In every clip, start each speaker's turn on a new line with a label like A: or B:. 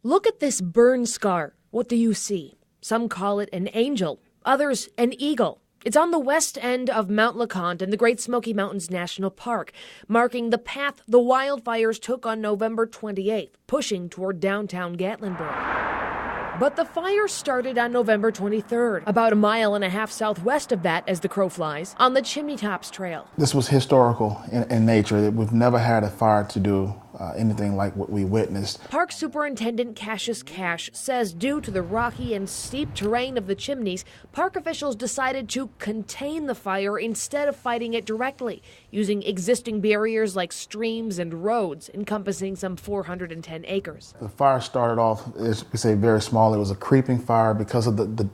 A: Look at this burn scar. What do you see? Some call it an angel, others an eagle. It's on the west end of Mount LeConte in the Great Smoky Mountains National Park, marking the path the wildfires took on November 28th, pushing toward downtown Gatlinburg. But the fire started on November 23rd, about a mile and a half southwest of that as the crow flies, on the Chimney Tops trail.
B: This was historical in nature. We've never had a fire to do anything like what we witnessed.
A: Park Superintendent Cassius Cash says due to the rocky and steep terrain of the chimneys, park officials decided to contain the fire instead of fighting it directly, using existing barriers like streams and roads encompassing some 410 acres.
B: The fire started off, as we say, very small. It was a creeping fire because of the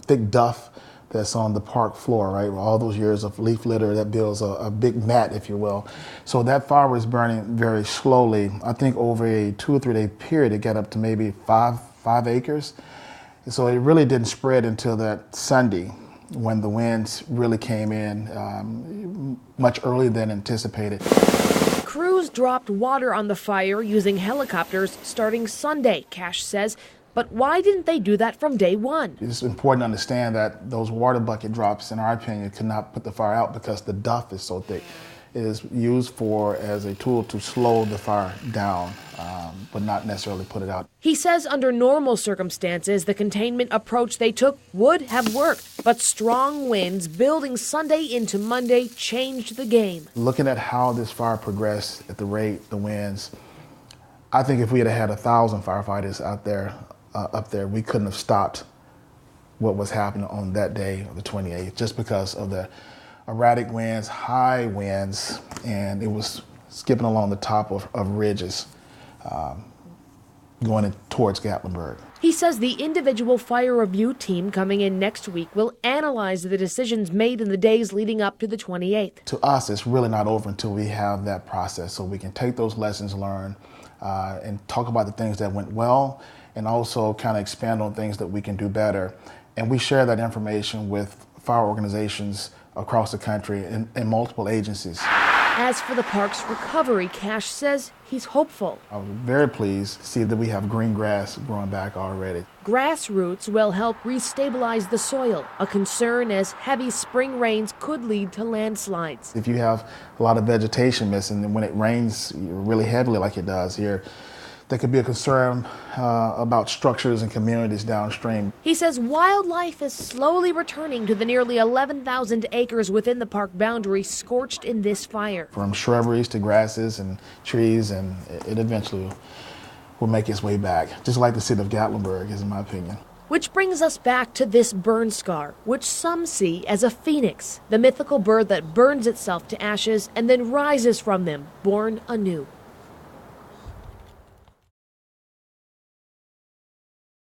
B: thick duff that's on the park floor, right? All those years of leaf litter that builds a big mat, if you will. So that fire was burning very slowly. I think over a 2 or 3 day period, it got up to maybe five acres. And so it really didn't spread until that Sunday when the winds really came in much earlier than anticipated.
A: Crews dropped water on the fire using helicopters starting Sunday, Cash says. But why didn't they do that from day one?
B: It's important to understand that those water bucket drops, in our opinion, could not put the fire out because the duff is so thick. It is used as a tool to slow the fire down, but not necessarily put it out.
A: He says under normal circumstances, the containment approach they took would have worked, but strong winds building Sunday into Monday changed the game.
B: Looking at how this fire progressed at the rate, the winds, I think if we had had 1,000 firefighters out there, up there, we couldn't have stopped what was happening on that day, the 28th, just because of the erratic winds, high winds, and it was skipping along the top of ridges going towards Gatlinburg.
A: He says the individual fire review team coming in next week will analyze the decisions made in the days leading up to the 28th.
B: To us, it's really not over until we have that process, so we can take those lessons learned and talk about the things that went well, and also kind of expand on things that we can do better. And we share that information with fire organizations across the country and multiple agencies.
A: As for the park's recovery, Cash says he's hopeful.
B: I'm very pleased to see that we have green grass growing back already.
A: Grassroots will help restabilize the soil, a concern as heavy spring rains could lead to landslides.
B: If you have a lot of vegetation missing, and when it rains really heavily like it does here, there could be a concern about structures and communities downstream.
A: He says wildlife is slowly returning to the nearly 11,000 acres within the park boundary scorched in this fire.
B: From shrubberies to grasses and trees, and it eventually will make its way back, just like the city of Gatlinburg is, in my opinion.
A: Which brings us back to this burn scar, which some see as a phoenix, the mythical bird that burns itself to ashes and then rises from them, born anew.